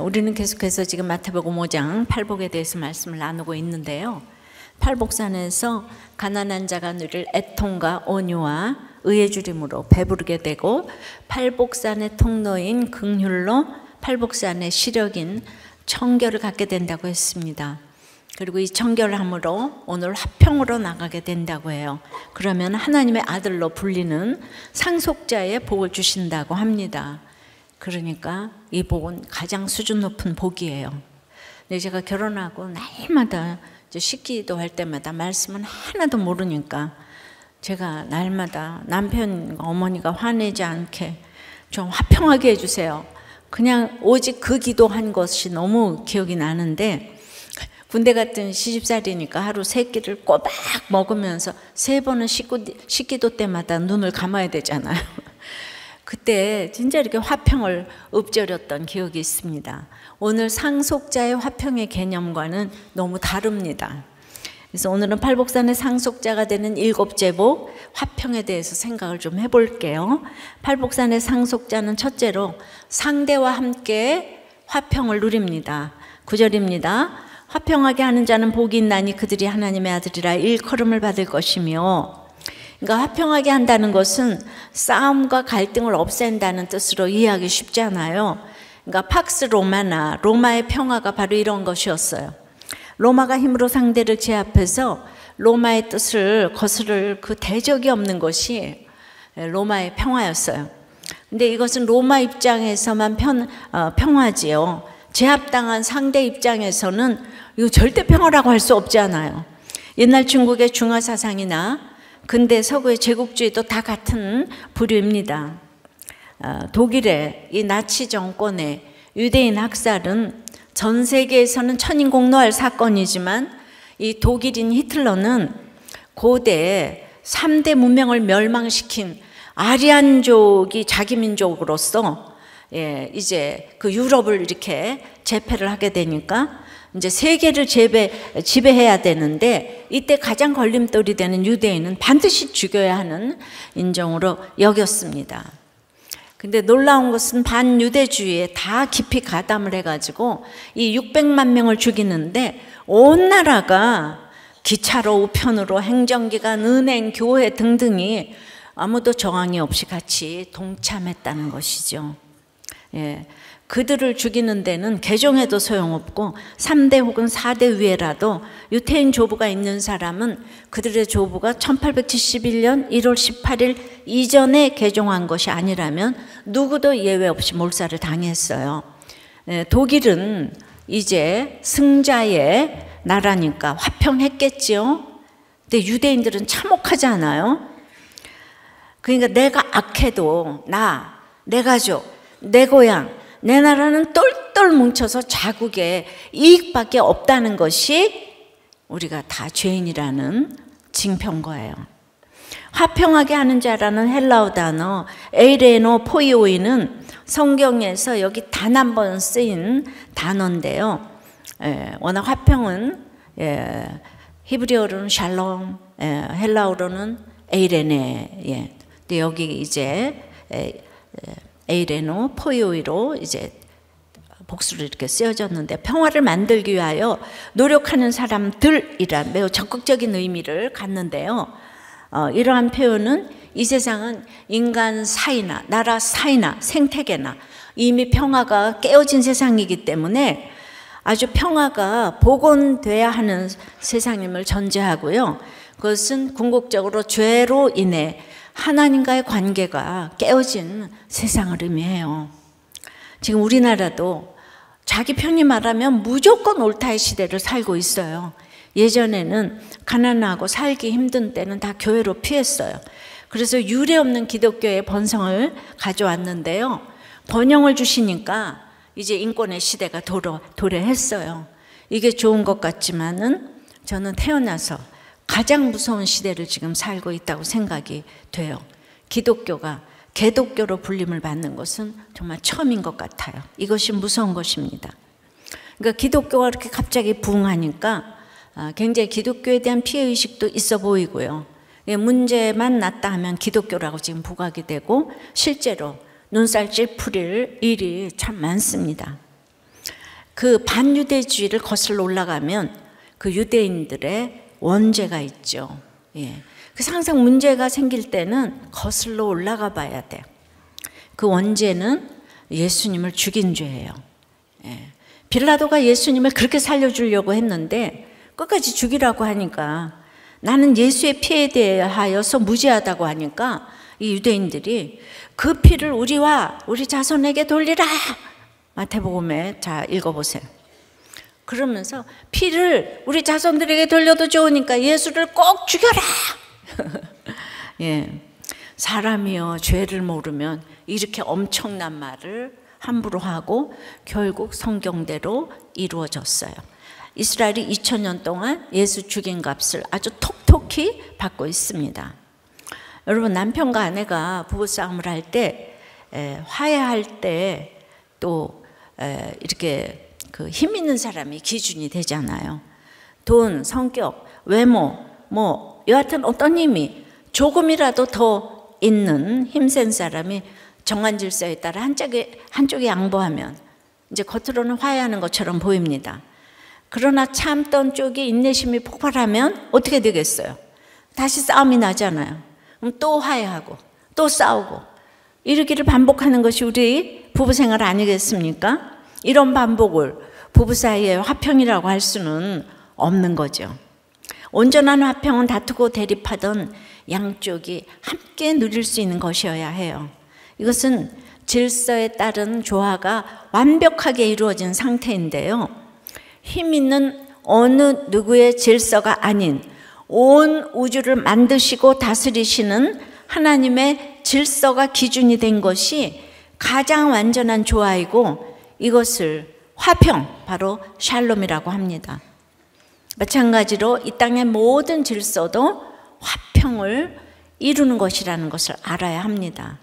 우리는 계속해서 지금 마태복음 5장 팔복에 대해서 말씀을 나누고 있는데요. 팔복산에서 가난한 자가 누릴 애통과 온유와 의의 주림으로 배부르게 되고, 팔복산의 통로인 긍휼로 팔복산의 시력인 청결을 갖게 된다고 했습니다. 그리고 이 청결함으로 오늘 화평으로 나가게 된다고 해요. 그러면 하나님의 아들로 불리는 상속자의 복을 주신다고 합니다. 그러니까 이 복은 가장 수준 높은 복이에요. 근데 제가 결혼하고 날마다 식기도 할 때마다 말씀은 하나도 모르니까 제가 날마다 남편 어머니가 화내지 않게 좀 화평하게 해주세요. 그냥 오직 그 기도한 것이 너무 기억이 나는데, 군대 갔던 시집살이니까 하루 3끼를 꼬박 먹으면서 3번은 식기도 때마다 눈을 감아야 되잖아요. 그때 진짜 이렇게 화평을 읊조렸던 기억이 있습니다. 오늘 상속자의 화평의 개념과는 너무 다릅니다. 그래서 오늘은 팔복산의 상속자가 되는 7째 복, 화평에 대해서 생각을 좀 해볼게요. 팔복산의 상속자는 첫째로 상대와 함께 화평을 누립니다. 9절입니다. 화평하게 하는 자는 복이 있나니 그들이 하나님의 아들이라 일컬음을 받을 것이며. 그러니까 화평하게 한다는 것은 싸움과 갈등을 없앤다는 뜻으로 이해하기 쉽잖아요. 그러니까 팍스 로마나, 로마의 평화가 바로 이런 것이었어요. 로마가 힘으로 상대를 제압해서 로마의 뜻을 거스를 그 대적이 없는 것이 로마의 평화였어요. 근데 이것은 로마 입장에서만 평화지요. 제압당한 상대 입장에서는 이거 절대 평화라고 할 수 없잖아요. 옛날 중국의 중화 사상이나 근대 서구의 제국주의도 다 같은 부류입니다. 독일의 이 나치 정권의 유대인 학살은 전 세계에서는 천인공노할 사건이지만, 이 독일인 히틀러는 고대 3대 문명을 멸망시킨 아리안족이 자기 민족으로서 이제 그 유럽을 이렇게 제패를 하게 되니까 이제 세계를 지배해야 되는데, 이때 가장 걸림돌이 되는 유대인은 반드시 죽여야 하는 인종으로 여겼습니다. 근데 놀라운 것은 반유대주의에 다 깊이 가담을 해가지고 이 600만 명을 죽이는데 온 나라가 기차로, 우편으로, 행정기관, 은행, 교회 등등이 아무도 저항이 없이 같이 동참했다는 것이죠. 그들을 죽이는 데는 개종해도 소용없고 3대 혹은 4대 위에라도 유태인 조부가 있는 사람은 그들의 조부가 1871년 1월 18일 이전에 개종한 것이 아니라면 누구도 예외 없이 몰살을 당했어요. 독일은 이제 승자의 나라니까 화평했겠지요. 근데 유대인들은 참혹하지 않아요? 그러니까 내가 악해도 내 가족, 내 고향, 내 나라는 똘똘 뭉쳐서 자국에 이익밖에 없다는 것이 우리가 다 죄인이라는 징표인 거예요. 화평하게 하는 자라는 헬라어 단어 에이레노 포이오이는 성경에서 여기 단 한 번 쓰인 단어인데요. 워낙 화평은 히브리어로는 샬롬, 헬라어로는 에이레네. 근데 여기 이제 에이레노 포이오이로 이제 복수로 이렇게 쓰여졌는데, 평화를 만들기 위하여 노력하는 사람들이란 매우 적극적인 의미를 갖는데요. 이러한 표현은 이 세상은 인간 사이나 나라 사이나 생태계나 이미 평화가 깨어진 세상이기 때문에 아주 평화가 복원돼야 하는 세상임을 전제하고요. 그것은 궁극적으로 죄로 인해 하나님과의 관계가 깨어진 세상을 의미해요. 지금 우리나라도 자기 편히 말하면 무조건 옳다의 시대를 살고 있어요. 예전에는 가난하고 살기 힘든 때는 다 교회로 피했어요. 그래서 유례 없는 기독교의 번성을 가져왔는데요. 번영을 주시니까 이제 인권의 시대가 도래했어요. 이게 좋은 것 같지만은 저는 태어나서 가장 무서운 시대를 지금 살고 있다고 생각이 돼요. 기독교가 개독교로 불림을 받는 것은 정말 처음인 것 같아요. 이것이 무서운 것입니다. 그러니까 기독교가 그렇게 갑자기 부흥하니까 굉장히 기독교에 대한 피해의식도 있어 보이고요. 문제만 났다 하면 기독교라고 지금 부각이 되고 실제로 눈살 찌푸릴 일이 참 많습니다. 그 반유대주의를 거슬러 올라가면 그 유대인들의 원죄가 있죠. 예. 그래서 항상 문제가 생길 때는 거슬러 올라가 봐야 돼요. 그 원죄는 예수님을 죽인 죄예요. 예. 빌라도가 예수님을 그렇게 살려주려고 했는데 끝까지 죽이라고 하니까, 나는 예수의 피에 대하여서 무죄하다고 하니까 이 유대인들이 그 피를 우리와 우리 자손에게 돌리라. 마태복음에 자 읽어보세요. 그러면서 피를 우리 자손들에게 돌려도 좋으니까 예수를 꼭 죽여라. 예, 사람이여 죄를 모르면 이렇게 엄청난 말을 함부로 하고 결국 성경대로 이루어졌어요. 이스라엘이 2000년 동안 예수 죽인 값을 아주 톡톡히 받고 있습니다. 여러분, 남편과 아내가 부부싸움을 할 때, 화해할 때 또 이렇게 그 힘 있는 사람이 기준이 되잖아요. 돈, 성격, 외모, 뭐 여하튼 어떤 힘이 조금이라도 더 있는 힘센 사람이 정한 질서에 따라 한쪽에 양보하면 이제 겉으로는 화해하는 것처럼 보입니다. 그러나 참던 쪽이 인내심이 폭발하면 어떻게 되겠어요? 다시 싸움이 나잖아요. 그럼 또 화해하고 또 싸우고 이러기를 반복하는 것이 우리 부부생활 아니겠습니까? 이런 반복을 부부 사이의 화평이라고 할 수는 없는 거죠. 온전한 화평은 다투고 대립하던 양쪽이 함께 누릴 수 있는 것이어야 해요. 이것은 질서에 따른 조화가 완벽하게 이루어진 상태인데요. 힘 있는 어느 누구의 질서가 아닌 온 우주를 만드시고 다스리시는 하나님의 질서가 기준이 된 것이 가장 완전한 조화이고, 이것을 화평, 바로 샬롬이라고 합니다. 마찬가지로 이 땅의 모든 질서도 화평을 이루는 것이라는 것을 알아야 합니다.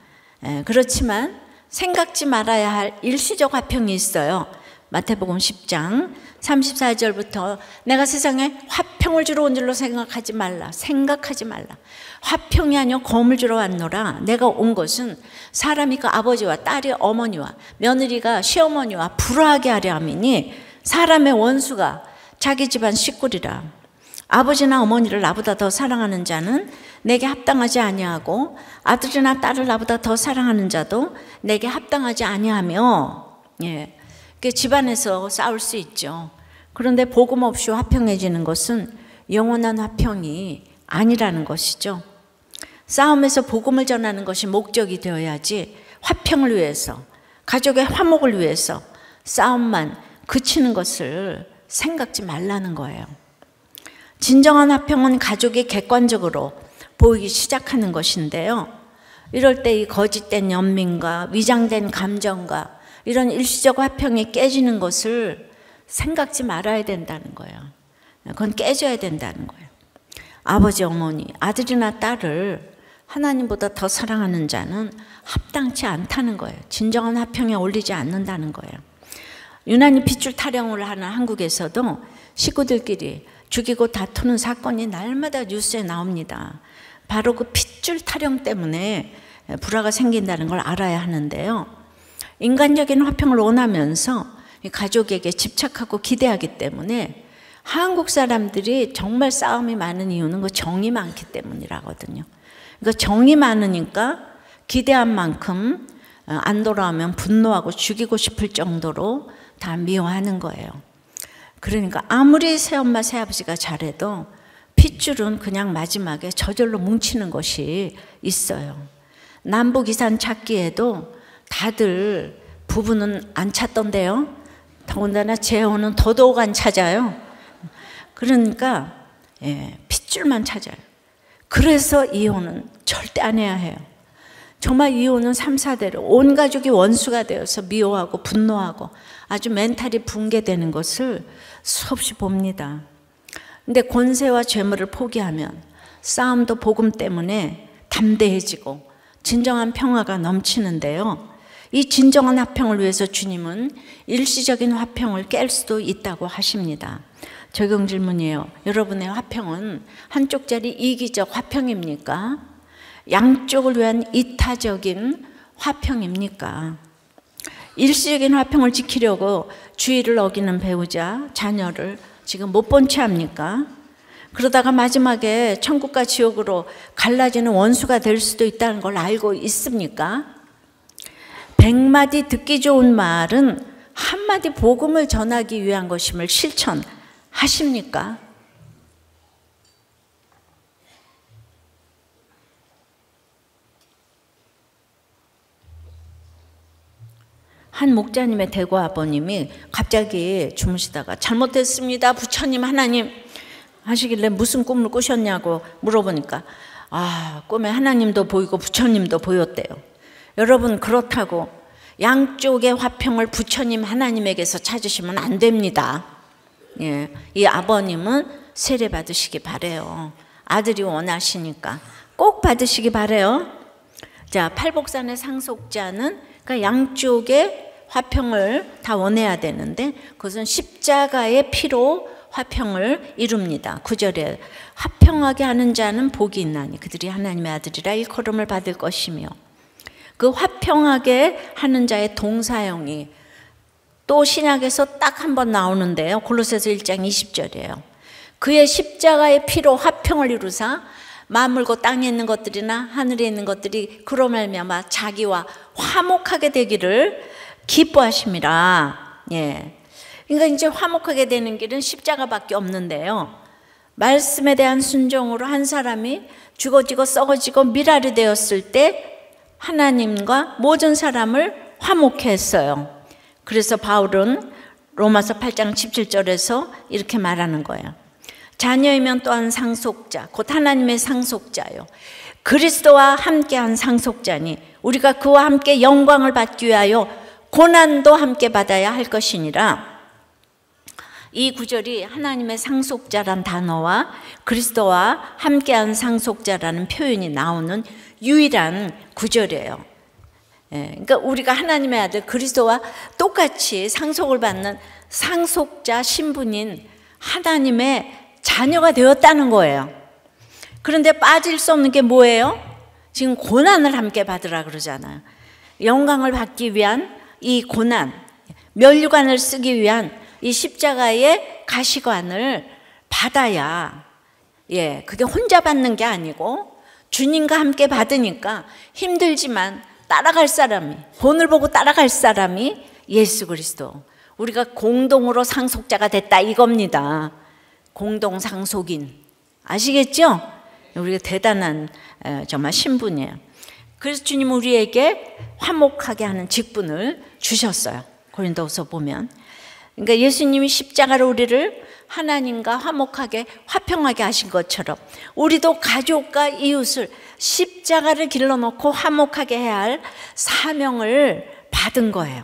그렇지만 생각지 말아야 할 일시적 화평이 있어요. 마태복음 10장 34절부터 내가 세상에 화평을 주러 온 줄로 생각하지 말라. 생각하지 말라. 화평이 아니요 검을 주러 왔노라. 내가 온 것은 사람이 그 아버지와 딸이 어머니와 며느리가 시어머니와 불화하게 하려 함이니 사람의 원수가 자기 집안 식구리라. 아버지나 어머니를 나보다 더 사랑하는 자는 내게 합당하지 아니하고 아들이나 딸을 나보다 더 사랑하는 자도 내게 합당하지 아니하며. 예. 집안에서 싸울 수 있죠. 그런데 복음 없이 화평해지는 것은 영원한 화평이 아니라는 것이죠. 싸움에서 복음을 전하는 것이 목적이 되어야지 화평을 위해서, 가족의 화목을 위해서 싸움만 그치는 것을 생각지 말라는 거예요. 진정한 화평은 가족이 객관적으로 보이기 시작하는 것인데요. 이럴 때 이 거짓된 연민과 위장된 감정과 이런 일시적 화평이 깨지는 것을 생각지 말아야 된다는 거예요. 그건 깨져야 된다는 거예요. 아버지, 어머니, 아들이나 딸을 하나님보다 더 사랑하는 자는 합당치 않다는 거예요. 진정한 화평에 올리지 않는다는 거예요. 유난히 핏줄 타령을 하는 한국에서도 식구들끼리 죽이고 다투는 사건이 날마다 뉴스에 나옵니다. 바로 그 핏줄 타령 때문에 불화가 생긴다는 걸 알아야 하는데요. 인간적인 화평을 원하면서 가족에게 집착하고 기대하기 때문에 한국 사람들이 정말 싸움이 많은 이유는 그 정이 많기 때문이라거든요. 그러니까 정이 많으니까 기대한 만큼 안 돌아오면 분노하고 죽이고 싶을 정도로 다 미워하는 거예요. 그러니까 아무리 새엄마 새아버지가 잘해도 핏줄은 그냥 마지막에 저절로 뭉치는 것이 있어요. 남북 이산 찾기에도 다들 부부는 안 찾던데요. 더군다나 재혼은 더더욱 안 찾아요. 그러니까 핏줄만 찾아요. 그래서 이혼은 절대 안 해야 해요. 정말 이혼은 3, 4대로 온 가족이 원수가 되어서 미워하고 분노하고 아주 멘탈이 붕괴되는 것을 수없이 봅니다. 근데 권세와 재물을 포기하면 싸움도 복음 때문에 담대해지고 진정한 평화가 넘치는데요. 이 진정한 화평을 위해서 주님은 일시적인 화평을 깰 수도 있다고 하십니다. 적용 질문이에요. 여러분의 화평은 한쪽짜리 이기적 화평입니까? 양쪽을 위한 이타적인 화평입니까? 일시적인 화평을 지키려고 주의를 어기는 배우자, 자녀를 지금 못 본 채 합니까? 그러다가 마지막에 천국과 지옥으로 갈라지는 원수가 될 수도 있다는 걸 알고 있습니까? 100마디 듣기 좋은 말은 한마디 복음을 전하기 위한 것임을 실천하십니까? 한 목자님의 대구 아버님이 갑자기 주무시다가 잘못됐습니다 부처님 하나님 하시길래 무슨 꿈을 꾸셨냐고 물어보니까 꿈에 하나님도 보이고 부처님도 보였대요. 여러분 그렇다고 양쪽의 화평을 부처님 하나님에게서 찾으시면 안 됩니다. 예, 이 아버님은 세례 받으시기 바래요. 아들이 원하시니까 꼭 받으시기 바래요. 자, 팔복산의 상속자는 그러니까 양쪽의 화평을 다 원해야 되는데 그것은 십자가의 피로 화평을 이룹니다. 9절에 화평하게 하는 자는 복이 있나니 그들이 하나님의 아들이라 일컬음을 받을 것이며, 그 화평하게 하는 자의 동사형이 또 신약에서 딱 한 번 나오는데요. 골로새서 1장 20절이에요. 그의 십자가의 피로 화평을 이루사 만물고 땅에 있는 것들이나 하늘에 있는 것들이 그로 말미암아 자기와 화목하게 되기를 기뻐하심이라. 예. 그러니까 이제 화목하게 되는 길은 십자가밖에 없는데요. 말씀에 대한 순종으로 한 사람이 죽어지고 썩어지고 미랄이 되었을 때 하나님과 모든 사람을 화목해 했어요. 그래서 바울은 로마서 8장 17절에서 이렇게 말하는 거예요. 자녀이면 또한 상속자, 곧 하나님의 상속자요. 그리스도와 함께한 상속자니 우리가 그와 함께 영광을 받기 위하여 고난도 함께 받아야 할 것이니라. 이 구절이 하나님의 상속자란 단어와 그리스도와 함께한 상속자라는 표현이 나오는 유일한 구절이에요. 그러니까 우리가 하나님의 아들 그리스도와 똑같이 상속을 받는 상속자 신분인 하나님의 자녀가 되었다는 거예요. 그런데 빠질 수 없는 게 뭐예요? 지금 고난을 함께 받으라 그러잖아요. 영광을 받기 위한 이 고난, 면류관을 쓰기 위한 이 십자가의 가시관을 받아야, 그게 혼자 받는 게 아니고 주님과 함께 받으니까 힘들지만 따라갈 사람이, 본을 보고 따라갈 사람이 예수 그리스도. 우리가 공동으로 상속자가 됐다 이겁니다. 공동 상속인. 아시겠죠? 우리가 대단한 정말 신분이에요. 그래서 주님 우리에게 화목하게 하는 직분을 주셨어요. 고린도후서 보면. 그러니까 예수님이 십자가로 우리를 하나님과 화목하게 화평하게 하신 것처럼 우리도 가족과 이웃을 십자가를 길러놓고 화목하게 해야 할 사명을 받은 거예요.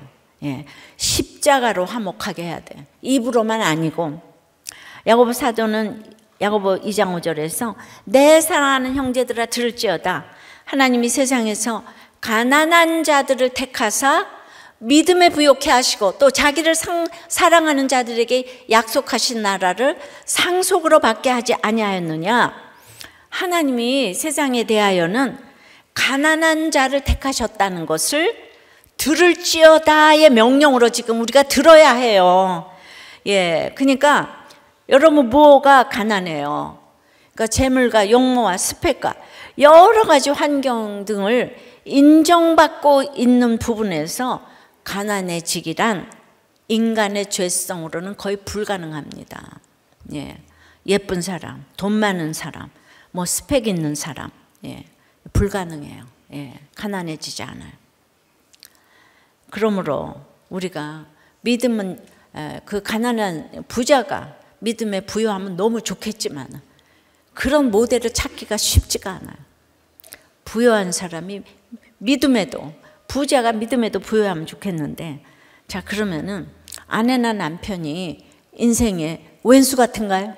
십자가로 화목하게 해야 돼. 입으로만 아니고. 야고보 사도는 야고보 2장 5절에서 내 사랑하는 형제들아 들을지어다. 하나님이 세상에서 가난한 자들을 택하사 믿음에 부요케 하시고 또 자기를 사랑하는 자들에게 약속하신 나라를 상속으로 받게 하지 아니하였느냐. 하나님이 세상에 대하여는 가난한 자를 택하셨다는 것을 들을지어다의 명령으로 지금 우리가 들어야 해요. 그러니까 여러분 뭐가 가난해요? 그러니까 재물과 용모와 스펙과 여러 가지 환경 등을 인정받고 있는 부분에서 가난해지기란 인간의 죄성으로는 거의 불가능합니다. 예쁜 사람, 돈 많은 사람, 뭐 스펙 있는 사람, 불가능해요. 가난해지지 않아요. 그러므로 우리가 믿음은 그 가난한 부자가 믿음에 부여하면 너무 좋겠지만 그런 모델을 찾기가 쉽지가 않아요. 부여한 사람이 믿음에도, 부자가 믿음에도 부여하면 좋겠는데, 자 그러면은 아내나 남편이 인생의 왼수 같은가요?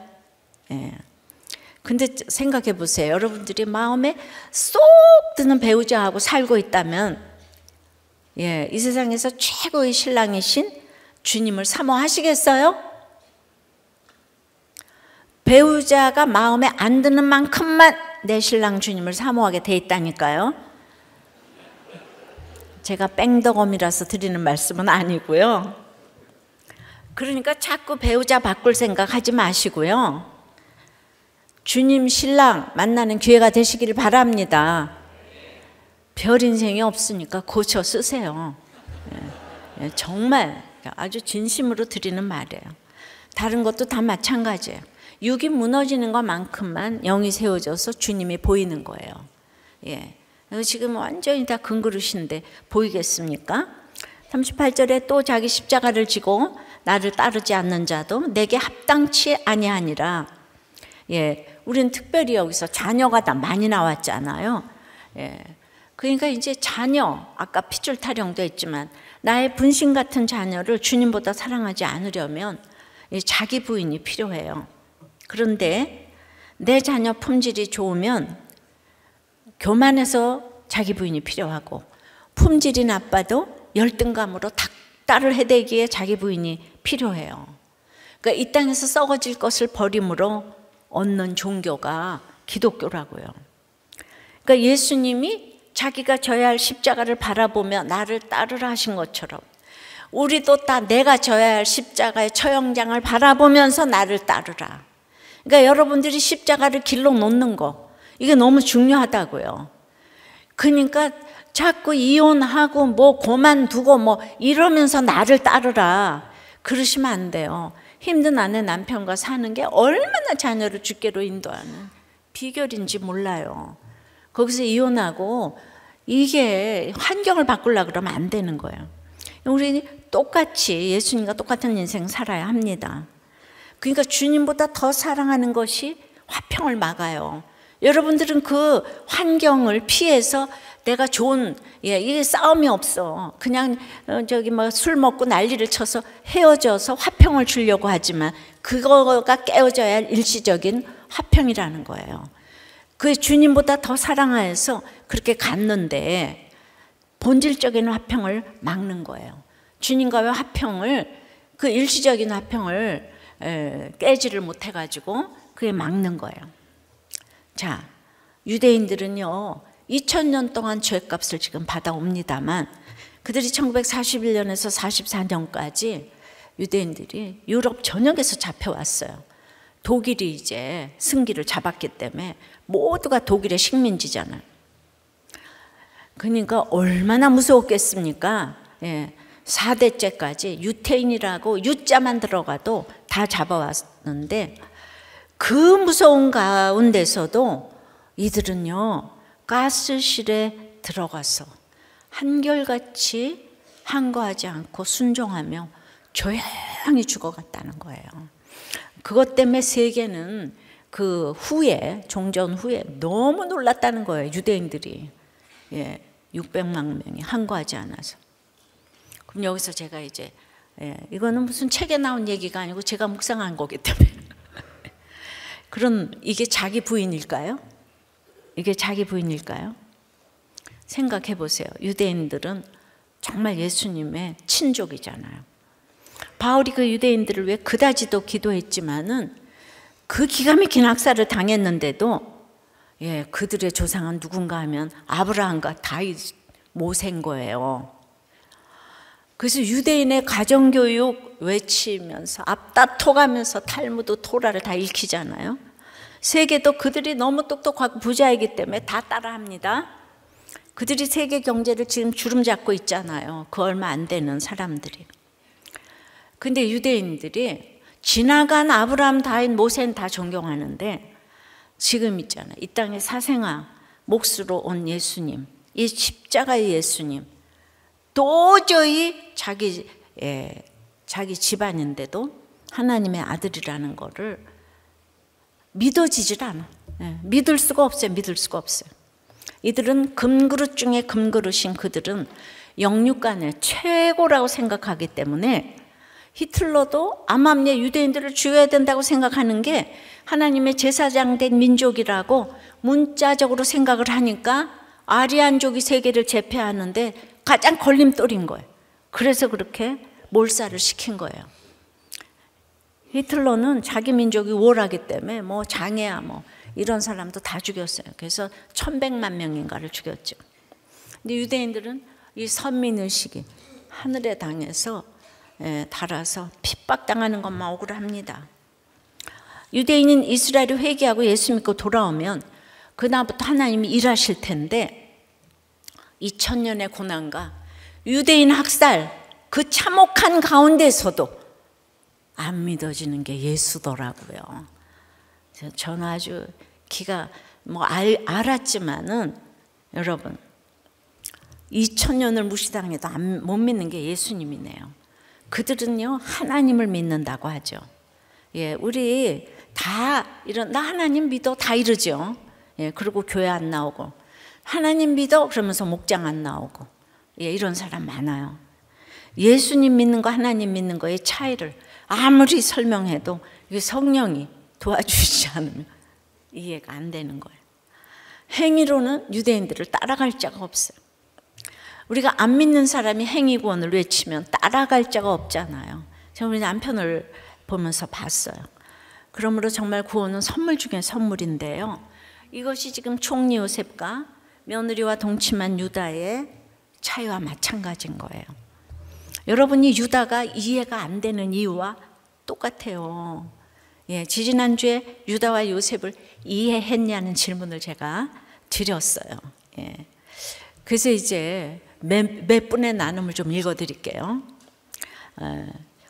근데 생각해 보세요. 여러분들이 마음에 쏙 드는 배우자하고 살고 있다면 이 세상에서 최고의 신랑이신 주님을 사모하시겠어요? 배우자가 마음에 안 드는 만큼만 내 신랑 주님을 사모하게 돼 있다니까요. 제가 뺑덕엄이라서 드리는 말씀은 아니고요. 그러니까 자꾸 배우자 바꿀 생각 하지 마시고요. 주님 신랑 만나는 기회가 되시기를 바랍니다. 별 인생이 없으니까 고쳐 쓰세요. 정말 아주 진심으로 드리는 말이에요. 다른 것도 다 마찬가지예요. 육이 무너지는 것만큼만 영이 세워져서 주님이 보이는 거예요. 지금 완전히 다 금그릇인데 보이겠습니까? 38절에 또 자기 십자가를 지고 나를 따르지 않는 자도 내게 합당치 아니하니라. 우리는 특별히 여기서 자녀가 다 많이 나왔잖아요. 그러니까 이제 자녀, 아까 핏줄 타령도 했지만 나의 분신 같은 자녀를 주님보다 사랑하지 않으려면 자기 부인이 필요해요. 그런데 내 자녀 품질이 좋으면 교만해서 자기 부인이 필요하고, 품질이 나빠도 열등감으로 닥달을 해대기에 자기 부인이 필요해요. 그러니까 이 땅에서 썩어질 것을 버림으로 얻는 종교가 기독교라고요. 그러니까 예수님이 자기가 져야 할 십자가를 바라보며 나를 따르라 하신 것처럼 우리도 다 내가 져야 할 십자가의 처형장을 바라보면서 나를 따르라. 그러니까 여러분들이 십자가를 길러 놓는 거, 이게 너무 중요하다고요. 그러니까 자꾸 이혼하고 뭐 그만두고 뭐 이러면서 나를 따르라 그러시면 안 돼요. 힘든 아내 남편과 사는 게 얼마나 자녀를 주께로 인도하는 비결인지 몰라요. 거기서 이혼하고 이게 환경을 바꾸려고 그러면 안 되는 거예요. 우리 똑같이 예수님과 똑같은 인생 살아야 합니다. 그러니까 주님보다 더 사랑하는 것이 화평을 막아요. 여러분들은 그 환경을 피해서 내가 좋은, 이게 싸움이 없어. 그냥 저기 뭐 술 먹고 난리를 쳐서 헤어져서 화평을 주려고 하지만 그거가 깨어져야 할 일시적인 화평이라는 거예요. 그 주님보다 더 사랑해서 그렇게 갔는데 본질적인 화평을 막는 거예요. 주님과의 화평을, 그 일시적인 화평을 깨지를 못해가지고 그게 막는 거예요. 자, 유대인들은요 2000년 동안 죄값을 지금 받아옵니다만 그들이 1941년에서 44년까지 유대인들이 유럽 전역에서 잡혀왔어요. 독일이 이제 승기를 잡았기 때문에 모두가 독일의 식민지잖아요. 그러니까 얼마나 무서웠겠습니까? 4대째까지 유태인이라고 유자만 들어가도 다 잡아왔는데 그 무서운 가운데서도 이들은요 가스실에 들어가서 한결같이 항거하지 않고 순종하며 조용히 죽어갔다는 거예요. 그것 때문에 세계는 그 후에, 종전 후에 너무 놀랐다는 거예요. 유대인들이 600만 명이 항거하지 않아서. 그럼 여기서 제가 이제 이거는 무슨 책에 나온 얘기가 아니고 제가 묵상한 거기 때문에 그럼 이게 자기 부인일까요? 이게 자기 부인일까요? 생각해 보세요. 유대인들은 정말 예수님의 친족이잖아요. 바울이 그 유대인들을 위해 그다지도 기도했지만은 그 기가 막힌 학살을 당했는데도 그들의 조상은 누군가 하면 아브라함과 다윗 모세인 거예요. 그래서 유대인의 가정교육 외치면서 앞다퉈가면서 탈무드 토라를 다 읽히잖아요. 세계도 그들이 너무 똑똑하고 부자이기 때문에 다 따라합니다. 그들이 세계 경제를 지금 주름 잡고 있잖아요. 그 얼마 안 되는 사람들이. 근데 유대인들이 지나간 아브라함, 다윗, 모세는 다 존경하는데 지금 있잖아요. 이 땅에 사생아 몫으로 온 예수님, 이 십자가의 예수님, 도저히 자기 집안인데도 하나님의 아들이라는 거를 믿어지질 않아. 믿을 수가 없어요. 믿을 수가 없어요. 이들은 금그릇 중에 금그릇인 그들은 영육간의 최고라고 생각하기 때문에 히틀러도 암암리에 유대인들을 죽여야 된다고 생각하는 게 하나님의 제사장 된 민족이라고 문자적으로 생각을 하니까 아리안족이 세계를 제패하는데 가장 걸림돌인 거예요. 그래서 그렇게 몰살을 시킨 거예요. 히틀러는 자기 민족이 우월하기 때문에 뭐 장애야 뭐 이런 사람도 다 죽였어요. 그래서 1100만 명인가를 죽였죠. 근데 유대인들은 이 선민의식이 하늘에 당해서 달아서 핍박당하는 것만 억울합니다. 유대인인 이스라엘이 회개하고 예수 믿고 돌아오면 그다음부터 하나님이 일하실 텐데 2000년의 고난과 유대인 학살 그 참혹한 가운데서도 안 믿어지는 게 예수더라고요. 저는 아주 기가 알았지만은 여러분 2000년을 무시당해도 못 믿는 게 예수님이네요. 그들은요 하나님을 믿는다고 하죠. 예, 우리 다 나 하나님 믿어 다 이러죠. 예, 그리고 교회 안 나오고 하나님 믿어 그러면서 목장 안 나오고 예, 이런 사람 많아요. 예수님 믿는 거 하나님 믿는 거의 차이를 아무리 설명해도 이게 성령이 도와주시지 않으면 이해가 안 되는 거예요. 행위로는 유대인들을 따라갈 자가 없어요. 우리가 안 믿는 사람이 행위 구원을 외치면 따라갈 자가 없잖아요. 제가 우리 남편을 보면서 봤어요. 그러므로 정말 구원은 선물 중에 선물인데요. 이것이 지금 총리 요셉과 며느리와 동침한 유다의 차이와 마찬가지인 거예요. 여러분이 유다가 이해가 안 되는 이유와 똑같아요. 예, 지지난주에 유다와 요셉을 이해했냐는 질문을 제가 드렸어요. 예. 그래서 이제 몇 분의 나눔을 좀 읽어드릴게요.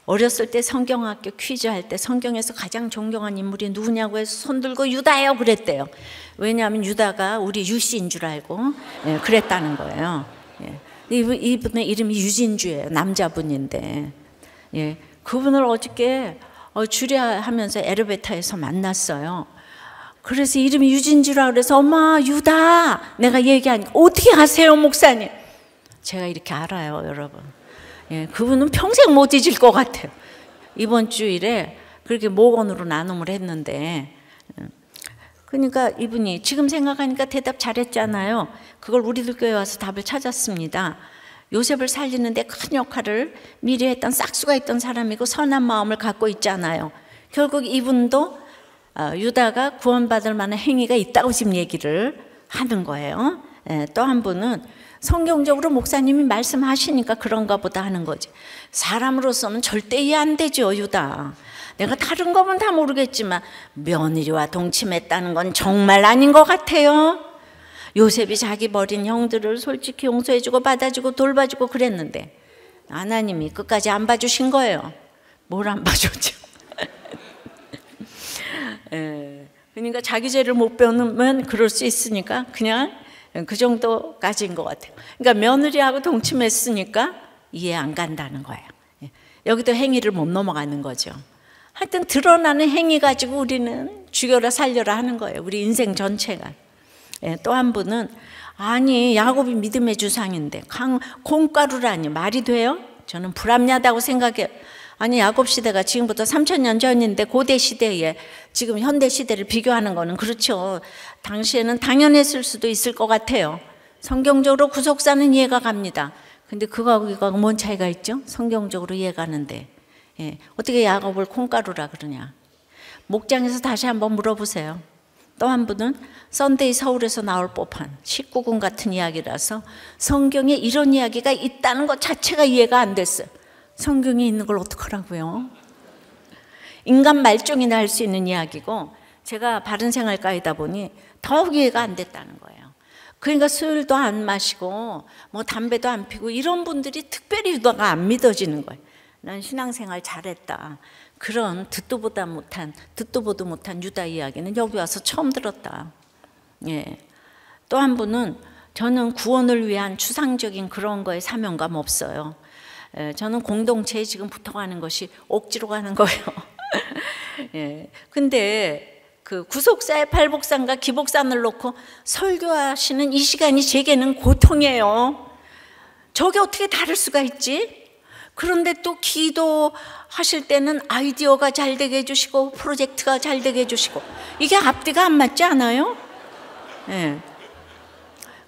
어렸을 때 성경학교 퀴즈 할 때 성경에서 가장 존경한 인물이 누구냐고 해서 손 들고 유다예요 그랬대요. 왜냐하면 유다가 우리 유씨인 줄 알고 그랬다는 거예요. 이분의 이름이 유진주예요. 남자분인데 그분을 어저께 주례하면서 엘리베이터에서 만났어요. 그래서 이름이 유진주라 그래서 엄마 유다 내가 얘기하니까 어떻게 아세요 목사님? 제가 이렇게 알아요 여러분. 그분은 평생 못 잊을 것 같아요. 이번 주일에 그렇게 목원으로 나눔을 했는데 그러니까 이분이 지금 생각하니까 대답 잘했잖아요. 그걸 우리들 교회 와서 답을 찾았습니다. 요셉을 살리는데 큰 역할을 미리 했던 싹수가 있던 사람이고 선한 마음을 갖고 있잖아요. 결국 이분도 유다가 구원받을 만한 행위가 있다고 지금 얘기를 하는 거예요. 또 한 분은 성경적으로 목사님이 말씀하시니까 그런가 보다 하는 거지. 사람으로서는 절대 이해 안 되죠 유다. 내가 다른 거면 다 모르겠지만 며느리와 동침했다는 건 정말 아닌 것 같아요. 요셉이 자기 버린 형들을 솔직히 용서해주고 받아주고 돌봐주고 그랬는데 하나님이 끝까지 안 봐주신 거예요. 뭘 안 봐줬죠. 그러니까 자기 죄를 못 배우면 그럴 수 있으니까 그냥 그 정도까지인 것 같아요. 그러니까 며느리하고 동침했으니까 이해 안 간다는 거예요. 여기도 행위를 못 넘어가는 거죠. 하여튼 드러나는 행위 가지고 우리는 죽여라 살려라 하는 거예요. 우리 인생 전체가. 또 한 분은 아니 야곱이 믿음의 주상인데 콩가루라니 말이 돼요? 저는 불합리하다고 생각해요. 아니 야곱 시대가 지금부터 3000년 전인데 고대 시대에 지금 현대 시대를 비교하는 거는 그렇죠. 당시에는 당연했을 수도 있을 것 같아요. 성경적으로 구속사는 이해가 갑니다. 근데 그거하고 이거하고 뭔 차이가 있죠? 성경적으로 이해가는데 어떻게 야곱을 콩가루라 그러냐. 목장에서 다시 한번 물어보세요. 또 한 분은 썬데이 서울에서 나올 법한 19금 같은 이야기라서 성경에 이런 이야기가 있다는 것 자체가 이해가 안 됐어요. 성경에 있는 걸 어떡하라고요? 인간 말종이나 할 수 있는 이야기고 제가 바른생활가이다 보니 더욱 이해가 안 됐다는 거예요. 그러니까 술도 안 마시고 뭐 담배도 안 피고 이런 분들이 특별히 유다가 안 믿어지는 거예요. 난 신앙생활 잘했다. 그런 듣도 보도 못한 유다 이야기는 여기 와서 처음 들었다. 또 한 분은 저는 구원을 위한 추상적인 그런 거에 사명감 없어요. 저는 공동체에 지금 붙어가는 것이 억지로 가는 거예요. 근데 그 구속사의 팔복산과 기복산을 놓고 설교하시는 이 시간이 제게는 고통이에요. 저게 어떻게 다를 수가 있지? 그런데 또 기도하실 때는 아이디어가 잘 되게 해주시고 프로젝트가 잘 되게 해주시고 이게 앞뒤가 안 맞지 않아요?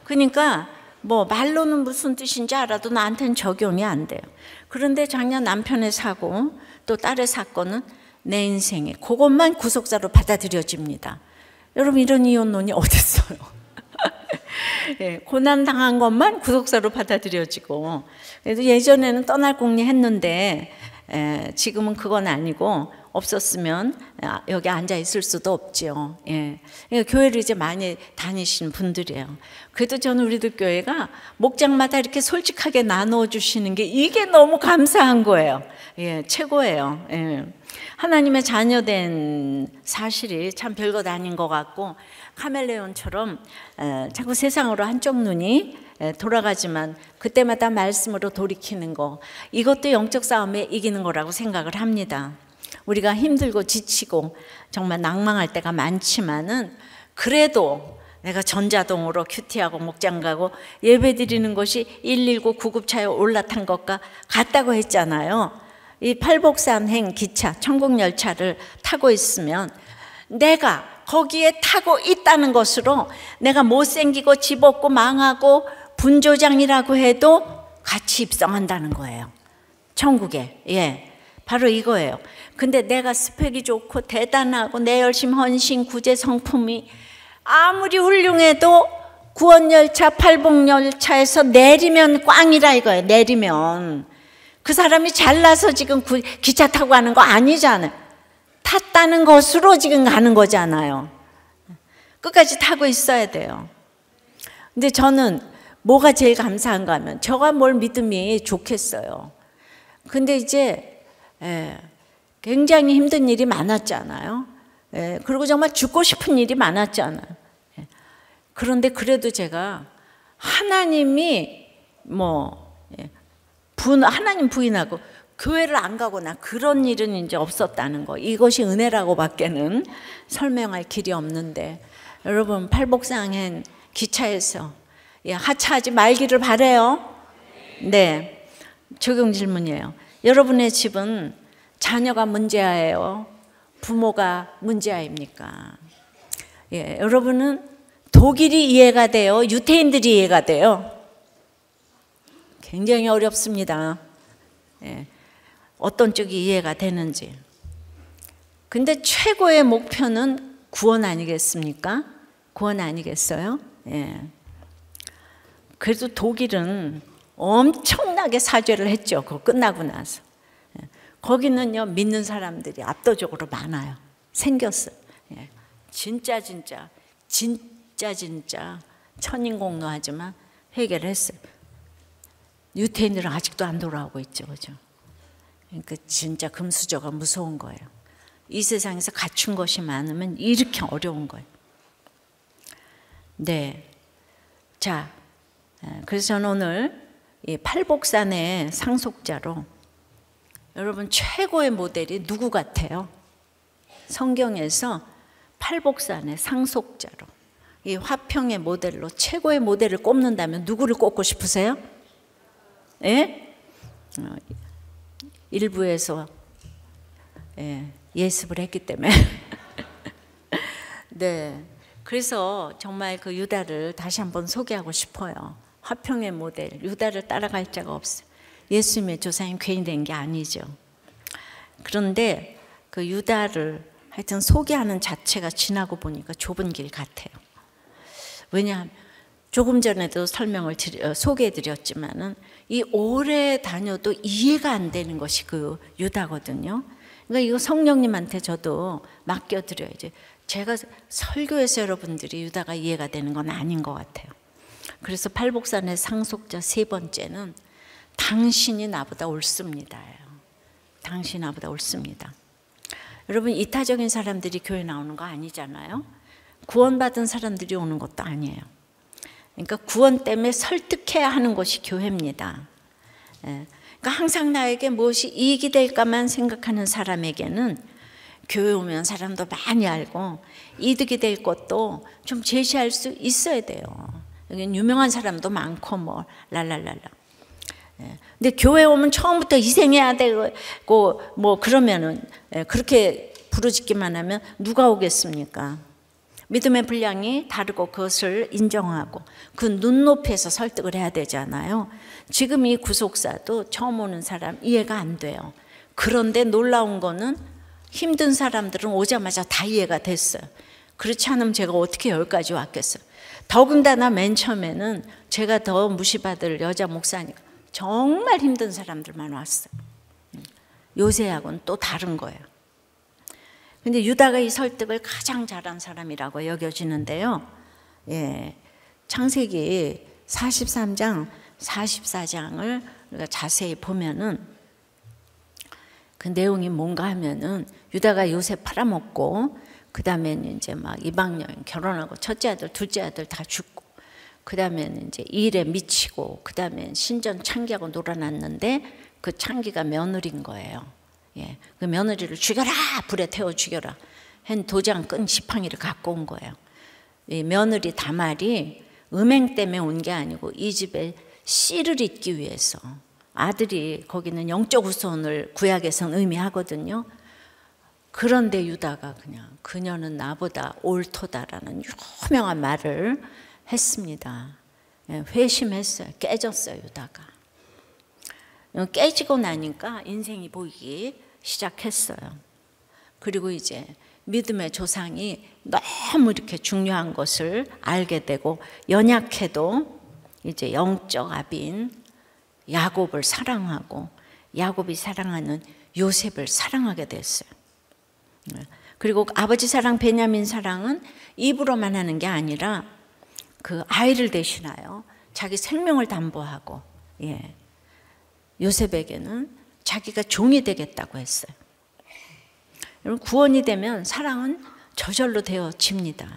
그러니까 뭐 말로는 무슨 뜻인지 알아도 나한테는 적용이 안 돼요. 그런데 작년 남편의 사고 또 딸의 사건은 내 인생에 그것만 구속사로 받아들여집니다. 여러분 이런 이혼론이 어딨어요? 예, 고난 당한 것만 구속사로 받아들여지고, 그래도 예전에는 떠날 공리 했는데 지금은 그건 아니고 없었으면 여기 앉아 있을 수도 없지요. 예. 그러니까 교회를 이제 많이 다니시는 분들이에요. 그래도 저는 우리들 교회가 목장마다 이렇게 솔직하게 나누어 주시는 게 이게 너무 감사한 거예요. 예, 최고예요. 예. 하나님의 자녀된 사실이 참 별것 아닌 것 같고, 카멜레온처럼 자꾸 세상으로 한쪽 눈이 돌아가지만 그때마다 말씀으로 돌이키는 거, 이것도 영적 싸움에 이기는 거라고 생각을 합니다. 우리가 힘들고 지치고 정말 낭망할 때가 많지만은 그래도 내가 전자동으로 큐티하고 목장 가고 예배 드리는 것이 119 구급차에 올라탄 것과 같다고 했잖아요. 이 팔복산행 기차, 천국열차를 타고 있으면 내가 거기에 타고 있다는 것으로 내가 못생기고 집 없고 망하고 분조장이라고 해도 같이 입성한다는 거예요. 천국에. 예. 바로 이거예요. 근데 내가 스펙이 좋고 대단하고 내 열심, 헌신, 구제, 성품이 아무리 훌륭해도 구원열차, 팔복열차에서 내리면 꽝이라 이거예요. 내리면. 그 사람이 잘나서 지금 기차 타고 가는 거 아니잖아요. 탔다는 것으로 지금 가는 거잖아요. 끝까지 타고 있어야 돼요. 근데 저는 뭐가 제일 감사한가 하면 저가 뭘 믿음이 좋겠어요. 근데 이제 굉장히 힘든 일이 많았잖아요. 그리고 정말 죽고 싶은 일이 많았잖아요. 그런데 그래도 제가 하나님이 하나님 부인하고 교회를 안 가거나 그런 일은 이제 없었다는 거, 이것이 은혜라고 밖에는 설명할 길이 없는데, 여러분 팔복상행 기차에서 하차하지 말기를 바래요. 네, 적용 질문이에요. 여러분의 집은 자녀가 문제아예요? 부모가 문제아입니까? 예, 여러분은 독일이 이해가 돼요? 유태인들이 이해가 돼요? 굉장히 어렵습니다. 예, 어떤 쪽이 이해가 되는지. 근데 최고의 목표는 구원 아니겠습니까? 구원 아니겠어요? 예. 그래도 독일은 엄청나게 사죄를 했죠. 그거 끝나고 나서. 거기는요, 믿는 사람들이 압도적으로 많아요. 생겼어요. 진짜 천인공노하지만 해결을 했어요. 유태인들은 아직도 안 돌아오고 있죠. 그죠? 그러니까 진짜 금수저가 무서운 거예요. 이 세상에서 갖춘 것이 많으면 이렇게 어려운 거예요. 네. 자, 그래서 저는 오늘 이 팔복산의 상속자로, 여러분 최고의 모델이 누구 같아요? 성경에서 팔복산의 상속자로, 이 화평의 모델로 최고의 모델을 꼽는다면 누구를 꼽고 싶으세요? 예? 일부에서 예습을 했기 때문에 네, 그래서 정말 그 유다를 다시 한번 소개하고 싶어요. 화평의 모델, 유다를 따라갈 자가 없어요. 예수님의 조상이 괜히 된 게 아니죠. 그런데 그 유다를 하여튼 소개하는 자체가 지나고 보니까 좁은 길 같아요. 왜냐하면 조금 전에도 소개해드렸지만은 이 오래 다녀도 이해가 안 되는 것이 그 유다거든요. 그러니까 이거 성령님한테 저도 맡겨드려야지. 제가 설교해서 여러분들이 유다가 이해가 되는 건 아닌 것 같아요. 그래서 팔복산의 상속자 세 번째는 당신이 나보다 옳습니다예요. 당신이 나보다 옳습니다. 여러분 이타적인 사람들이 교회 나오는 거 아니잖아요. 구원받은 사람들이 오는 것도 아니에요. 그러니까 구원 때문에 설득해야 하는 것이 교회입니다. 그러니까 항상 나에게 무엇이 이익이 될까만 생각하는 사람에게는 교회 오면 사람도 많이 알고 이득이 될 것도 좀 제시할 수 있어야 돼요. 여기 유명한 사람도 많고 뭐 랄랄랄라. 근데 교회 오면 처음부터 희생해야 되고 뭐 그러면은 그렇게 부르짖기만 하면 누가 오겠습니까? 믿음의 분량이 다르고 그것을 인정하고 그 눈높이에서 설득을 해야 되잖아요. 지금 이 구속사도 처음 오는 사람 이해가 안 돼요. 그런데 놀라운 거는 힘든 사람들은 오자마자 다 이해가 됐어요. 그렇지 않으면 제가 어떻게 여기까지 왔겠어요. 더군다나 맨 처음에는 제가 더 무시받을 여자 목사니까 정말 힘든 사람들만 왔어요. 요새하고는 또 다른 거예요. 근데 유다가 이 설득을 가장 잘한 사람이라고 여겨지는데요. 예, 창세기 43장, 44장을 우리가 자세히 보면은 그 내용이 뭔가 하면은 유다가 요셉 팔아먹고 그 다음에는 이제 막 이방 여인 결혼하고 첫째 아들, 둘째 아들 다 죽고 그 다음에는 이제 일에 미치고 그 다음에 신전 창기하고 놀아났는데 그 창기가 며느리인 거예요. 예, 그 며느리를 죽여라, 불에 태워 죽여라 한 도장 끈 지팡이를 갖고 온 거예요. 이 며느리 다말이 음행 때문에 온 게 아니고 이 집에 씨를 잇기 위해서, 아들이 거기는 영적 후손을 구약에서는 의미하거든요. 그런데 유다가 그냥 그녀는 나보다 옳도다라는 유명한 말을 했습니다. 회심했어요. 깨졌어요, 유다가. 깨지고 나니까 인생이 보이기 시작했어요. 그리고 이제 믿음의 조상이 너무 이렇게 중요한 것을 알게 되고 연약해도 이제 영적 아비인 야곱을 사랑하고 야곱이 사랑하는 요셉을 사랑하게 됐어요. 그리고 아버지 사랑, 베냐민 사랑은 입으로만 하는 게 아니라 그 아이를 대신하여 자기 생명을 담보하고, 예, 요셉에게는 자기가 종이 되겠다고 했어요. 여러분, 구원이 되면 사랑은 저절로 되어집니다.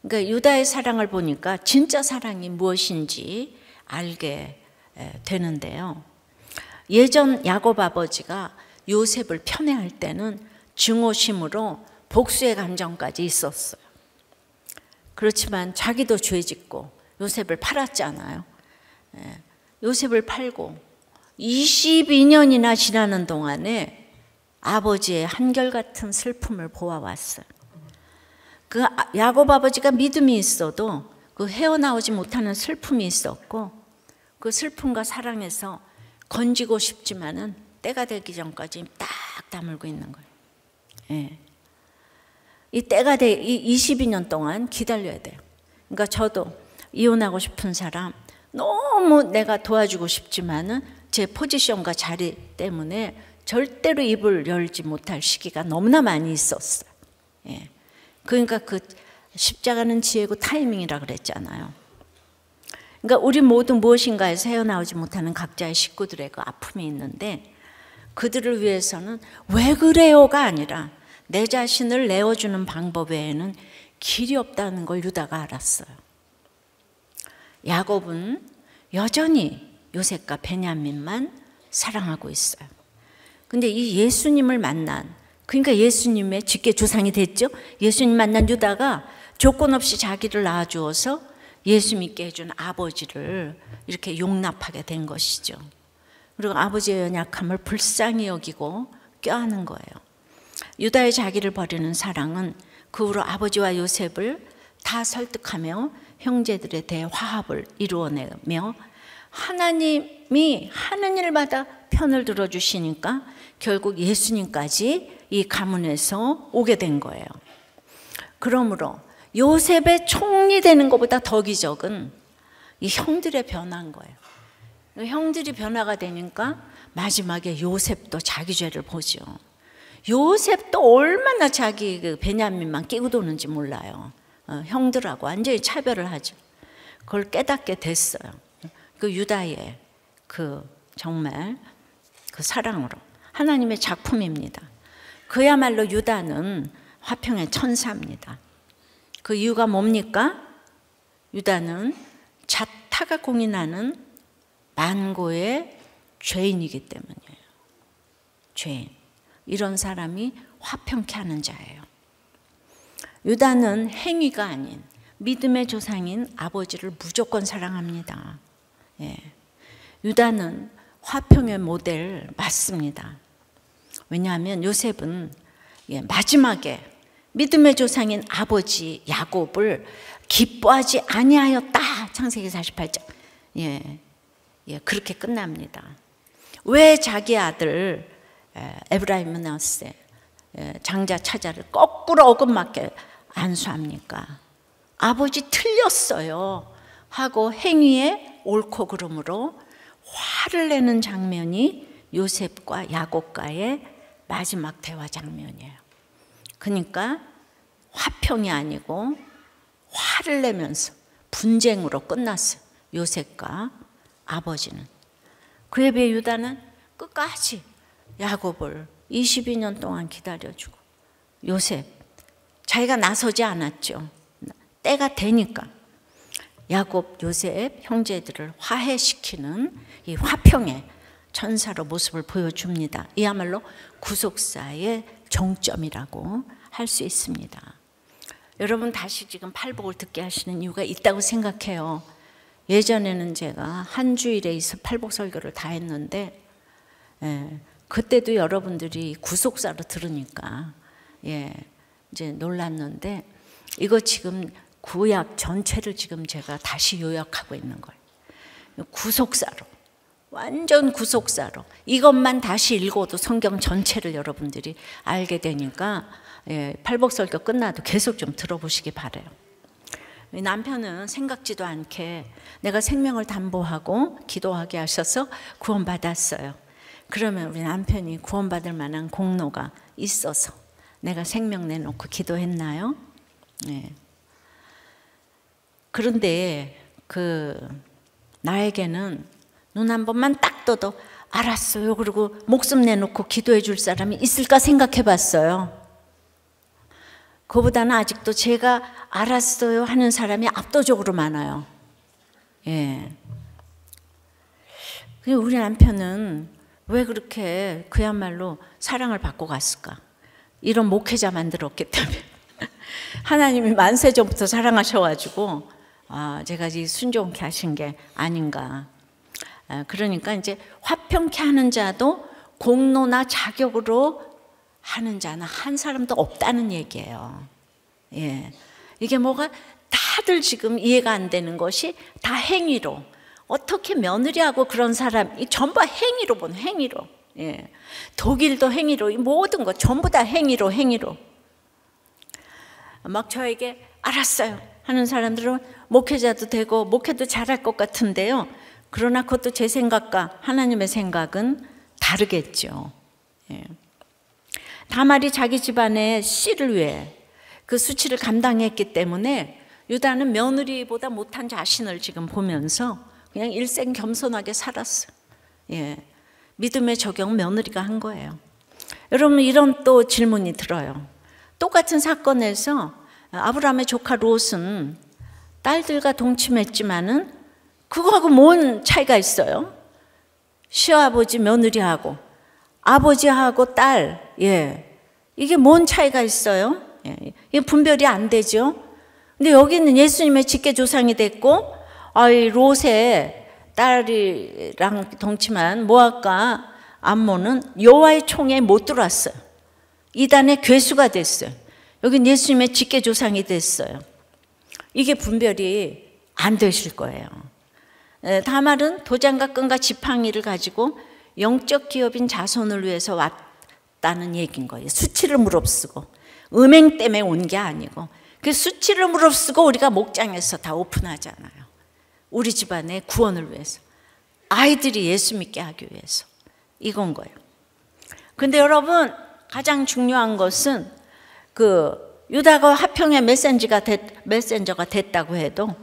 그러니까 유다의 사랑을 보니까 진짜 사랑이 무엇인지 알게 되는데요. 예전 야곱 아버지가 요셉을 편애할 때는 증오심으로 복수의 감정까지 있었어요. 그렇지만 자기도 죄짓고 요셉을 팔았잖아요. 요셉을 팔고 22년이나 지나는 동안에 아버지의 한결같은 슬픔을 보아왔어요. 그 야곱 아버지가 믿음이 있어도 그 헤어나오지 못하는 슬픔이 있었고, 그 슬픔과 사랑에서 건지고 싶지만은 때가 되기 전까지 딱 다물고 있는 거예요. 예. 이 때가 이 22년 동안 기다려야 돼요. 그러니까 저도 이혼하고 싶은 사람 너무 내가 도와주고 싶지만은 제 포지션과 자리 때문에 절대로 입을 열지 못할 시기가 너무나 많이 있었어요. 예. 그러니까 그 십자가는 지혜고 타이밍이라 그랬잖아요. 그러니까 우리 모두 무엇인가에서 헤어나오지 못하는 각자의 식구들의 그 아픔이 있는데, 그들을 위해서는 왜 그래요가 아니라 내 자신을 내어주는 방법 외에는 길이 없다는 걸 유다가 알았어요. 야곱은 여전히 요셉과 베냐민만 사랑하고 있어요. 근데 이 예수님을 만난, 그러니까 예수님의 직계 조상이 됐죠. 예수님 만난 유다가 조건 없이 자기를 낳아주어서 예수 믿게 해준 아버지를 이렇게 용납하게 된 것이죠. 그리고 아버지의 연약함을 불쌍히 여기고 껴안은 거예요. 유다의 자기를 버리는 사랑은 그 후로 아버지와 요셉을 다 설득하며 형제들에 대해 화합을 이루어내며 하나님이 하는 일마다 편을 들어주시니까 결국 예수님까지 이 가문에서 오게 된 거예요. 그러므로 요셉의 총리 되는 것보다 더 기적은 이 형들의 변화인 거예요. 형들이 변화가 되니까 마지막에 요셉도 자기 죄를 보죠. 요셉도 얼마나 자기 그 베냐민만 끼고 도는지 몰라요. 형들하고 완전히 차별을 하죠. 그걸 깨닫게 됐어요. 그 유다의 그 정말 그 사랑으로 하나님의 작품입니다. 그야말로 유다는 화평의 천사입니다. 그 이유가 뭡니까? 유다는 자타가 공인하는 만고의 죄인이기 때문이에요. 죄인. 이런 사람이 화평케 하는 자예요. 유다는 행위가 아닌 믿음의 조상인 아버지를 무조건 사랑합니다. 예. 유다는 화평의 모델 맞습니다. 왜냐하면 요셉은 마지막에 믿음의 조상인 아버지 야곱을 기뻐하지 아니하였다. 창세기 48장. 그렇게 끝납니다. 왜 자기 아들 에브라임 므낫세 장자 차자를 거꾸로 어긋맞게 안수합니까? 아버지 틀렸어요 하고 행위에 옳고 그름으로 화를 내는 장면이 요셉과 야곱과의 마지막 대화 장면이에요. 그러니까 화평이 아니고 화를 내면서 분쟁으로 끝났어요. 요셉과 아버지는. 그에 비해 유다는 끝까지 야곱을 22년 동안 기다려주고, 요셉 자기가 나서지 않았죠. 때가 되니까 야곱, 요셉 형제들을 화해시키는 이 화평의 천사로 모습을 보여줍니다. 이야말로 구속사의 정점이라고 할 수 있습니다. 여러분 다시 지금 팔복을 듣게 하시는 이유가 있다고 생각해요. 예전에는 제가 한 주일에 있어 팔복 설교를 다 했는데, 그때도 여러분들이 구속사로 들으니까 이제 놀랐는데, 이거 지금 구약 전체를 지금 제가 다시 요약하고 있는 거예요. 구속사로, 완전 구속사로 이것만 다시 읽어도 성경 전체를 여러분들이 알게 되니까 팔복설교 끝나도 계속 좀 들어보시기 바라요. 남편은 생각지도 않게 내가 생명을 담보하고 기도하게 하셔서 구원받았어요. 그러면 우리 남편이 구원받을 만한 공로가 있어서 내가 생명 내놓고 기도했나요? 그런데 나에게는 눈 한 번만 딱 떠도 알았어요 그리고 목숨 내놓고 기도해 줄 사람이 있을까 생각해 봤어요. 그보다는 아직도 제가 알았어요 하는 사람이 압도적으로 많아요. 우리 남편은 왜 그렇게 그야말로 사랑을 받고 갔을까? 이런 목회자 만들었기 때문에 하나님이 만세 전부터 사랑하셔가지고 제가 이 순종케 하신 게 아닌가. 그러니까 이제 화평케 하는 자도 공로나 자격으로 하는 자는 한 사람도 없다는 얘기예요. 이게 뭐가 다들 지금 이해가 안 되는 것이 다 행위로, 어떻게 며느리하고 그런 사람이 전부 행위로 보는, 행위로. 독일도 행위로, 모든 것 전부 다 행위로. 막 저에게 알았어요 하는 사람들은 목회자도 되고 목회도 잘할 것 같은데요. 그러나 그것도 제 생각과 하나님의 생각은 다르겠죠. 다말이 자기 집안의 씨를 위해 그 수치를 감당했기 때문에 유다는 며느리보다 못한 자신을 지금 보면서 그냥 일생 겸손하게 살았어요. 믿음의 적용 며느리가 한 거예요. 여러분 이런 또 질문이 들어요. 똑같은 사건에서 아브라함의 조카 롯은 딸들과 동침했지만은 그거하고 뭔 차이가 있어요? 시아버지 며느리하고 아버지하고 딸, 이게 뭔 차이가 있어요? 이게 분별이 안 되죠. 근데 여기는 예수님의 직계조상이 됐고, 롯의 딸이랑 동침한 모압과 암몬은 여호와의 총에 못 들어왔어요. 이단의 괴수가 됐어요. 여긴 예수님의 직계조상이 됐어요. 이게 분별이 안 되실 거예요. 다말은 도장과 끈과 지팡이를 가지고 영적 기업인 자손을 위해서 왔다는 얘기인 거예요. 수치를 무릅쓰고 음행 때문에 온 게 아니고, 그 수치를 무릅쓰고 우리가 목장에서 다 오픈하잖아요. 우리 집안의 구원을 위해서, 아이들이 예수 믿게 하기 위해서, 이건 거예요. 근데 여러분 가장 중요한 것은 유다가 화평의 메신저가 됐다고 해도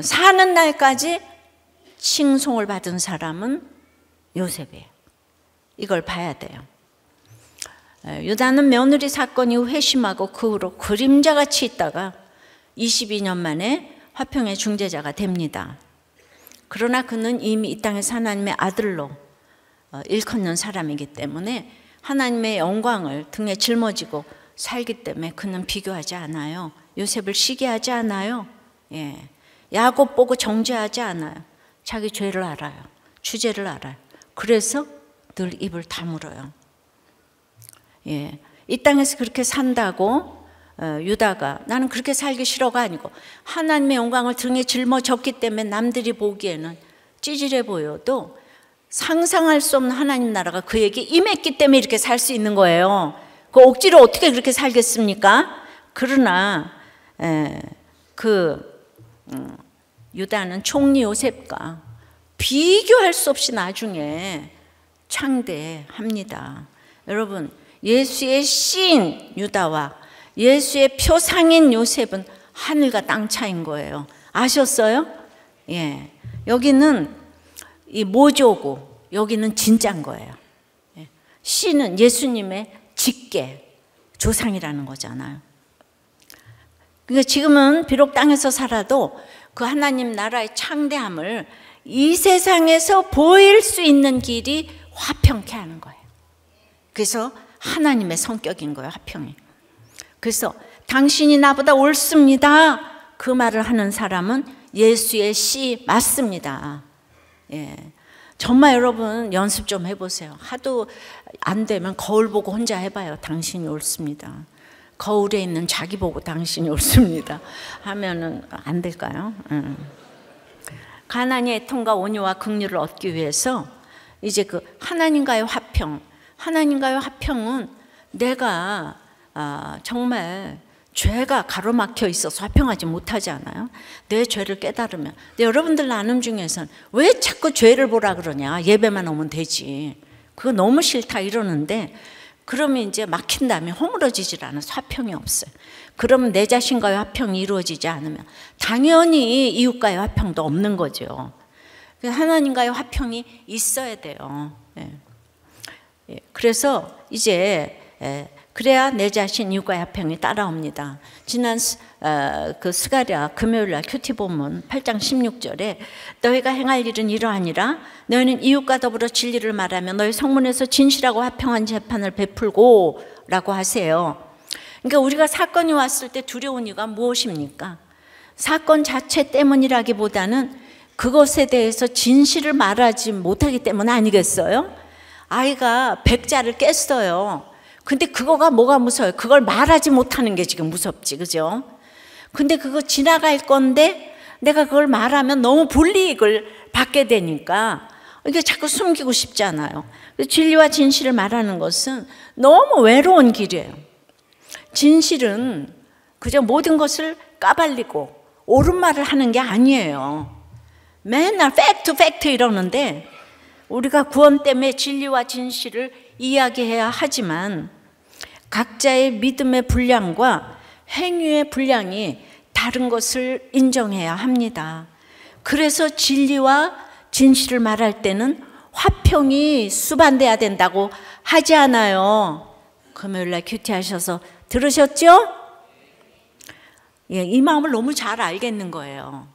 사는 날까지 칭송을 받은 사람은 요셉이에요. 이걸 봐야 돼요. 유다는 며느리 사건 이후 회심하고 그 후로 그림자같이 있다가 22년 만에 화평의 중재자가 됩니다. 그러나 그는 이미 이 땅에서 하나님의 아들로 일컫는 사람이기 때문에 하나님의 영광을 등에 짊어지고 살기 때문에 그는 비교하지 않아요. 요셉을 시기하지 않아요. 야곱 보고 정죄하지 않아요. 자기 죄를 알아요. 주제를 알아요. 그래서 늘 입을 다물어요. 이 땅에서 그렇게 산다고 유다가 나는 그렇게 살기 싫어가 아니고, 하나님의 영광을 등에 짊어졌기 때문에 남들이 보기에는 찌질해 보여도 상상할 수 없는 하나님 나라가 그에게 임했기 때문에 이렇게 살 수 있는 거예요. 그 억지로 어떻게 그렇게 살겠습니까? 그러나 유다는 총리 요셉과 비교할 수 없이 나중에 창대합니다. 여러분, 예수의 씨인 유다와 예수의 표상인 요셉은 하늘과 땅 차이인 거예요. 아셨어요? 예. 여기는 이 모조고 여기는 진짜인 거예요. 예. 씨는 예수님의 직계, 조상이라는 거잖아요. 그러니까 지금은 비록 땅에서 살아도 그 하나님 나라의 창대함을 이 세상에서 보일 수 있는 길이 화평케 하는 거예요. 그래서 하나님의 성격인 거예요, 화평이. 그래서 당신이 나보다 옳습니다, 그 말을 하는 사람은 예수의 씨 맞습니다. 예. 정말 여러분 연습 좀 해보세요. 하도 안 되면 거울 보고 혼자 해봐요. 당신이 옳습니다. 거울에 있는 자기 보고 당신이 옳습니다 하면은 안 될까요? 가난의 애통과 온유와 긍휼을 얻기 위해서 이제 그 하나님과의 화평, 하나님과의 화평은 내가 정말 죄가 가로막혀 있어서 화평하지 못하지 않아요? 내 죄를 깨달으면. 근데 여러분들 나눔 중에서는 왜 자꾸 죄를 보라 그러냐, 예배만 오면 되지, 그거 너무 싫다 이러는데, 그러면 이제 막힌 다음에 허물어지질 않아서 화평이 없어요. 그러면 내 자신과의 화평이 이루어지지 않으면 당연히 이웃과의 화평도 없는 거죠. 하나님과의 화평이 있어야 돼요. 그래서 이제 그래야 내 자신 이웃과의 화평이 따라옵니다. 지난 그 스가랴 금요일날 큐티 본문 8장 16절에 너희가 행할 일은 이러하니라. 너희는 이웃과 더불어 진리를 말하며 너희 성문에서 진실하고 화평한 재판을 베풀고 라고 하세요. 그러니까 우리가 사건이 왔을 때 두려운 이유가 무엇입니까? 사건 자체 때문이라기보다는 그것에 대해서 진실을 말하지 못하기 때문 아니겠어요? 아이가 백자를 깼어요. 근데 그거가 뭐가 무서워요? 그걸 말하지 못하는 게 지금 무섭지, 그죠? 근데 그거 지나갈 건데 내가 그걸 말하면 너무 불이익을 받게 되니까 이게 자꾸 숨기고 싶잖아요. 진리와 진실을 말하는 것은 너무 외로운 길이에요. 진실은 그저 모든 것을 까발리고 옳은 말을 하는 게 아니에요. 맨날 팩트 팩트 이러는데 우리가 구원 때문에 진리와 진실을 이야기해야 하지만 각자의 믿음의 분량과 행위의 분량이 다른 것을 인정해야 합니다. 그래서 진리와 진실을 말할 때는 화평이 수반돼야 된다고 하지 않아요. 금요일날 큐티 하셔서 들으셨죠? 예, 이 마음을 너무 잘 알겠는 거예요.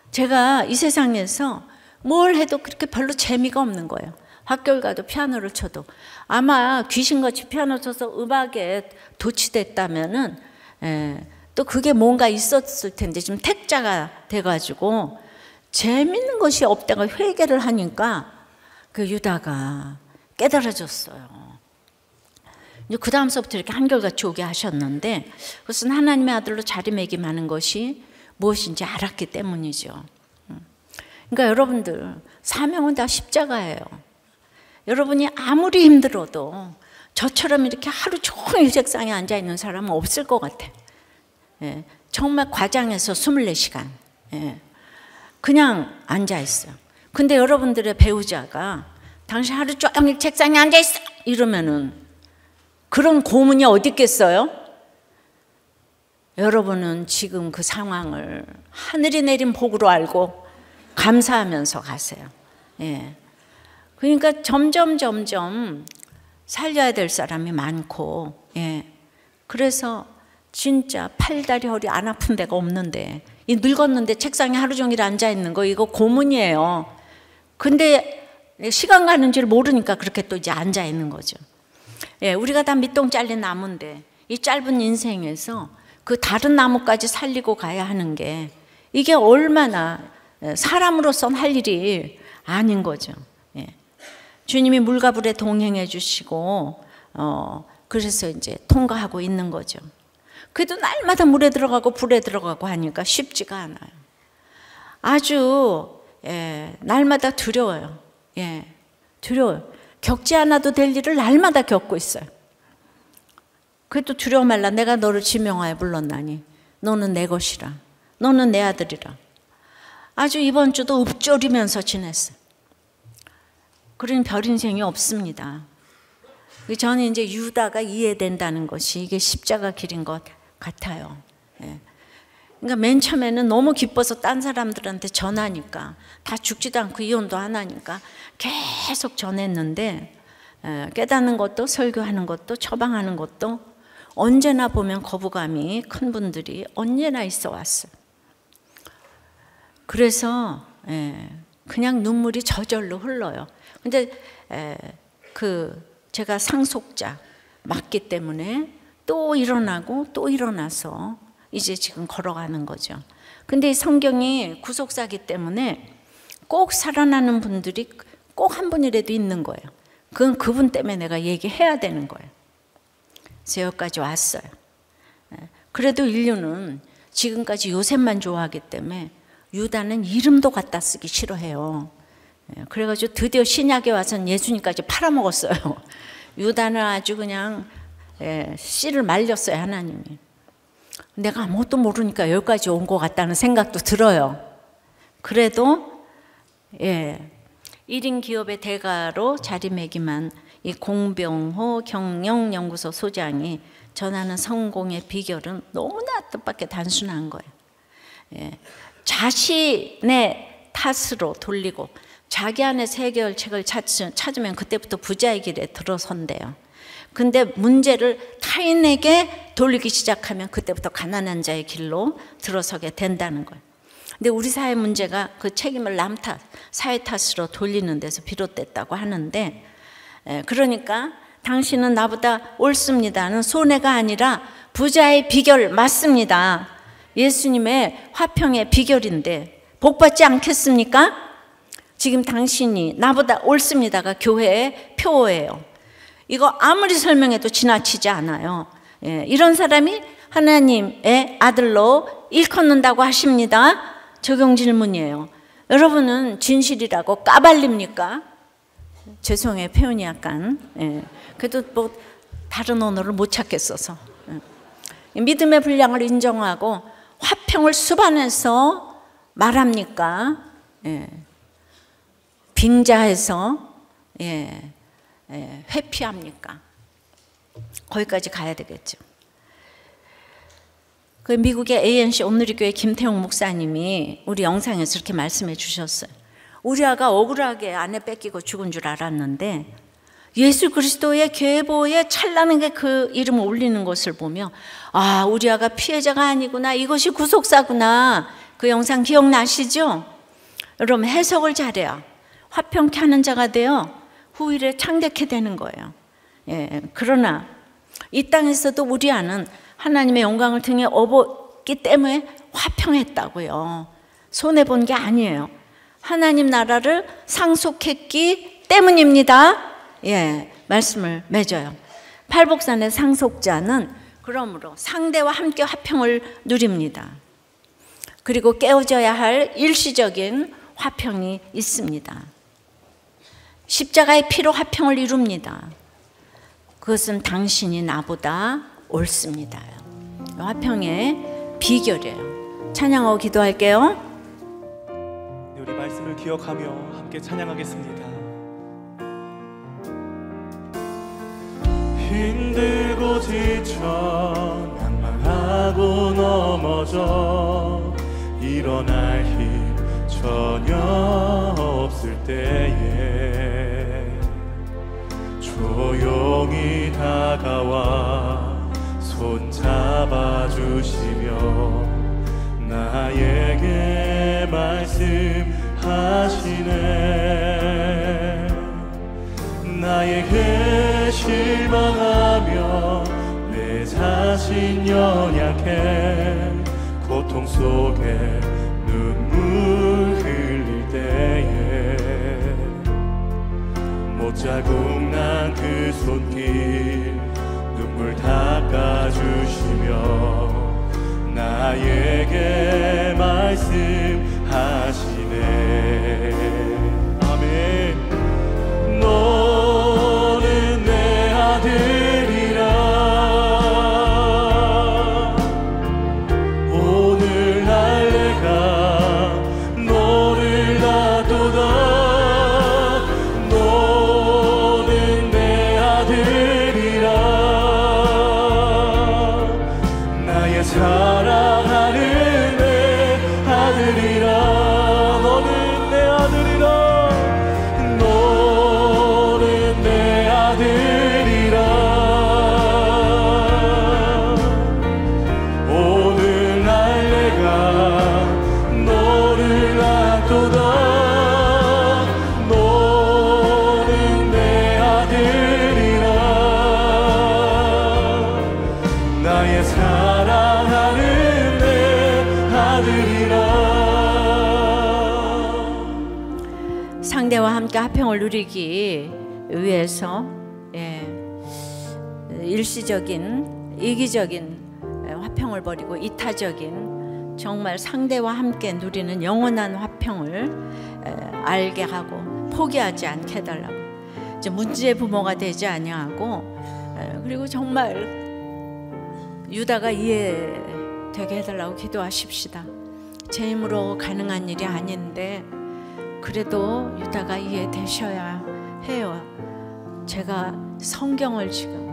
제가 이 세상에서 뭘 해도 그렇게 별로 재미가 없는 거예요. 학교를 가도 피아노를 쳐도 아마 귀신같이 피아노 쳐서 음악에 도취됐다면은 또 그게 뭔가 있었을 텐데 지금 택자가 돼가지고 재밌는 것이 없다가 회개를 하니까 그 유다가 깨달아졌어요. 그 다음서부터 이렇게 한결같이 오게 하셨는데 그것은 하나님의 아들로 자리매김하는 것이 무엇인지 알았기 때문이죠. 그러니까 여러분들 사명은 다 십자가예요. 여러분이 아무리 힘들어도 저처럼 이렇게 하루 종일 책상에 앉아있는 사람은 없을 것 같아요. 예, 정말 과장해서 24시간 그냥 앉아있어요. 근데 여러분들의 배우자가 당신 하루 종일 책상에 앉아있어 이러면은 그런 고문이 어디 있겠어요? 여러분은 지금 그 상황을 하늘이 내린 복으로 알고 감사하면서 가세요. 예. 그러니까 점점 살려야 될 사람이 많고, 예. 그래서 진짜 팔다리 허리 안 아픈 데가 없는데, 이 늙었는데 책상에 하루 종일 앉아 있는 거 이거 고문이에요. 근데 시간 가는 줄 모르니까 그렇게 또 이제 앉아 있는 거죠. 예, 우리가 다 밑동 잘린 나무인데 이 짧은 인생에서 그 다른 나무까지 살리고 가야 하는 게 이게 얼마나 사람으로선 할 일이 아닌 거죠. 예. 주님이 물과 불에 동행해 주시고 그래서 이제 통과하고 있는 거죠. 그래도 날마다 물에 들어가고 불에 들어가고 하니까 쉽지가 않아요. 아주 날마다 두려워요. 예, 두려워요. 겪지 않아도 될 일을 날마다 겪고 있어요. 그래도 두려워 말라. 내가 너를 지명하여 불렀나니 너는 내 것이라. 너는 내 아들이라. 아주 이번 주도 읊조리면서 지냈어요. 그런 별 인생이 없습니다. 저는 이제 유다가 이해된다는 것이 이게 십자가 길인 것 같아요. 예. 그러니까 맨 처음에는 너무 기뻐서 딴 사람들한테 전하니까, 다 죽지도 않고 이혼도 안 하니까 계속 전했는데, 깨닫는 것도 설교하는 것도 처방하는 것도 언제나 보면 거부감이 큰 분들이 언제나 있어 왔어요. 그래서 그냥 눈물이 저절로 흘러요. 근데 제가 상속자 맞기 때문에 또 일어나고 또 일어나서 이제 지금 걸어가는 거죠. 근데 이 성경이 구속사기 때문에 꼭 살아나는 분들이 꼭 한 분이라도 있는 거예요. 그건 그분 때문에 내가 얘기해야 되는 거예요. 그래서 여기까지 왔어요. 그래도 인류는 지금까지 요셉만 좋아하기 때문에 유다는 이름도 갖다 쓰기 싫어해요. 그래가지고 드디어 신약에 와서는 예수님까지 팔아먹었어요. 유다는 아주 그냥 씨를 말렸어요, 하나님이. 내가 아무것도 모르니까 여기까지 온 것 같다는 생각도 들어요. 그래도 1인 기업의 대가로 자리매김한 이 공병호 경영연구소 소장이 전하는 성공의 비결은 너무나 뜻밖의 단순한 거예요. 자신의 탓으로 돌리고 자기 안에서 해결책을 찾으면 그때부터 부자의 길에 들어선대요. 근데 문제를 타인에게 돌리기 시작하면 그때부터 가난한 자의 길로 들어서게 된다는 거예요. 근데 우리 사회 문제가 그 책임을 남 탓, 사회 탓으로 돌리는 데서 비롯됐다고 하는데, 그러니까 당신은 나보다 옳습니다는 손해가 아니라 부자의 비결 맞습니다. 예수님의 화평의 비결인데 복받지 않겠습니까? 지금 당신이 나보다 옳습니다가 교회의 표어예요. 이거 아무리 설명해도 지나치지 않아요. 이런 사람이 하나님의 아들로 일컫는다고 하십니다. 적용 질문이에요. 여러분은 진실이라고 까발립니까? 죄송해요, 표현이 약간. 그래도 뭐 다른 언어를 못 찾겠어서. 믿음의 분량을 인정하고 화평을 수반해서 말합니까? 빙자해서 회피합니까? 거기까지 가야 되겠죠. 그 미국의 ANC 온누리교회 김태용 목사님이 우리 영상에서 이렇게 말씀해 주셨어요. 우리 아가 억울하게 아내 뺏기고 죽은 줄 알았는데 예수 그리스도의 계보에 찬란하게 그 이름을 올리는 것을 보며 아, 우리 아가 피해자가 아니구나, 이것이 구속사구나. 그 영상 기억나시죠? 여러분, 해석을 잘해야 화평케 하는 자가 되어 후일에 창대케 되는 거예요. 그러나 이 땅에서도 우리 아는 하나님의 영광을 등에 업었기 때문에 화평했다고요. 손해본 게 아니에요. 하나님 나라를 상속했기 때문입니다. 말씀을 맺어요. 팔복산의 상속자는 그러므로 상대와 함께 화평을 누립니다. 그리고 깨어져야 할 일시적인 화평이 있습니다. 십자가의 피로 화평을 이룹니다. 그것은 당신이 나보다 옳습니다. 화평의 비결이에요. 찬양하고 기도할게요. 우리 말씀을 기억하며 함께 찬양하겠습니다. 힘들고 지쳐 낭망하고 넘어져 일어날 힘 전혀 없을 때에 조용히 다가와 손 잡아주시며 나에게 말씀하시네. 나에게 실망하며 내 자신 연약해 고통 속에 눈물 흘릴 때에 못자국 난 그 손길 눈물 닦아주시며 나에게 말씀하시네. 아멘. 너는 내 아들이라. 오늘 날 사랑하는 내 아들이라. 너는 내 아들이라. 너는 내 아들이라. 오늘날 내가 너를 안도다. 너는 내 아들이라. 나의 사랑하는 내 아들이라. 상대와 함께 화평을 누리기 위해서 일시적인 이기적인 화평을 버리고 이타적인 정말 상대와 함께 누리는 영원한 화평을 알게 하고 포기하지 않게 해달라고. 이제 문제의 부모가 되지 아니하고 그리고 정말 유다가 이해되게 해달라고 기도하십시다. 제 힘으로 가능한 일이 아닌데 그래도 유다가 이해되셔야 해요. 제가 성경을 지금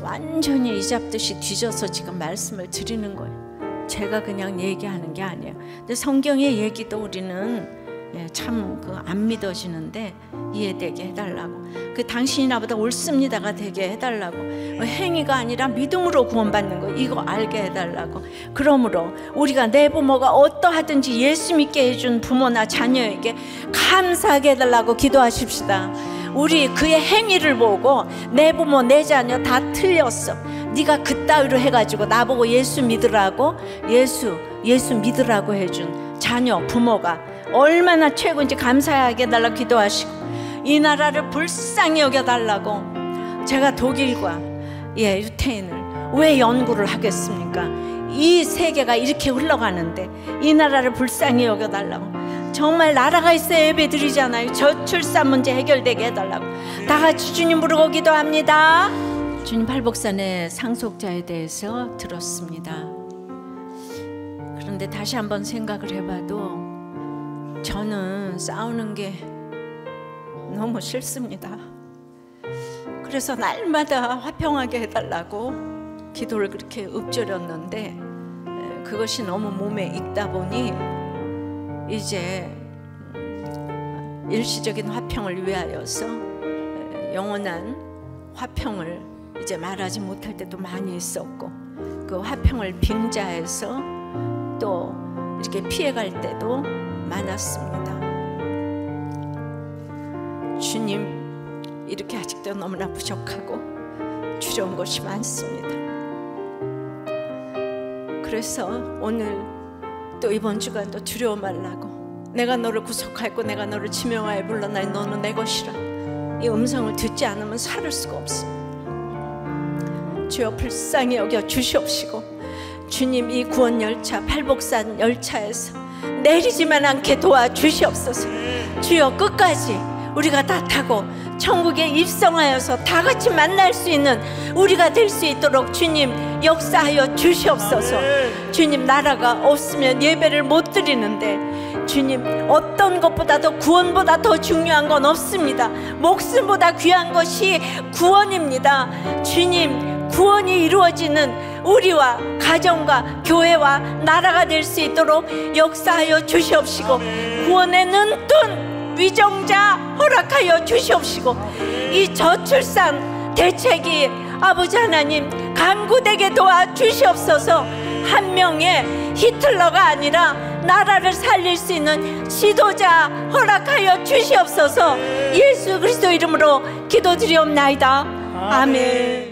완전히 이잡듯이 뒤져서 지금 말씀을 드리는 거예요. 제가 그냥 얘기하는 게 아니에요. 근데 성경의 얘기도 우리는 참 안 믿어지는데 이해되게 해달라고. 그 당신이 나보다 옳습니다가 되게 해달라고. 행위가 아니라 믿음으로 구원받는 거 이거 알게 해달라고. 그러므로 우리가 내 부모가 어떠하든지 예수 믿게 해준 부모나 자녀에게 감사하게 해달라고 기도하십시다. 우리 그의 행위를 보고 내 부모 내 자녀 다 틀렸어. 네가 그따위로 해가지고 나보고 예수 믿으라고 예수 믿으라고 해준 자녀 부모가 얼마나 최고인지 감사하게 해달라고 기도하시고 이 나라를 불쌍히 여겨달라고. 제가 독일과 유태인을 왜 연구를 하겠습니까? 이 세계가 이렇게 흘러가는데 이 나라를 불쌍히 여겨달라고. 정말 나라가 있어야 예배 드리잖아요. 저출산 문제 해결되게 해달라고. 다 같이 주님 부르고 기도합니다. 주님, 팔복산의 상속자에 대해서 들었습니다. 그런데 다시 한번 생각을 해봐도 저는 싸우는 게 너무 싫습니다. 그래서 날마다 화평하게 해달라고 기도를 그렇게 읊조렸는데 그것이 너무 몸에 익다 보니 이제 일시적인 화평을 위하여서 영원한 화평을 이제 말하지 못할 때도 많이 있었고 그 화평을 빙자해서 또 이렇게 피해갈 때도 많았습니다. 주님, 이렇게 아직도 너무나 부족하고 두려운 것이 많습니다. 그래서 오늘 또 이번 주간도 두려워 말라고. 내가 너를 구속하였고 내가 너를 지명하여 불러나니 너는 내 것이라. 이 음성을 듣지 않으면 살을 수가 없습니다. 주여 불쌍히 여겨 주시옵시고 주님 이 구원 열차 팔복산 열차에서 내리지만 않게 도와주시옵소서. 주여 끝까지 우리가 다 타고 천국에 입성하여서 다 같이 만날 수 있는 우리가 될 수 있도록 주님 역사하여 주시옵소서. 주님, 나라가 없으면 예배를 못 드리는데 주님, 어떤 것보다도 구원보다 더 중요한 건 없습니다. 목숨보다 귀한 것이 구원입니다. 주님, 구원이 이루어지는 우리와 가정과 교회와 나라가 될 수 있도록 역사하여 주시옵시고 구원의 눈뜬 위정자 허락하여 주시옵시고 이 저출산 대책이 아버지 하나님 간구되게 도와주시옵소서. 한 명의 히틀러가 아니라 나라를 살릴 수 있는 지도자 허락하여 주시옵소서. 예수 그리스도 이름으로 기도드리옵나이다. 아멘.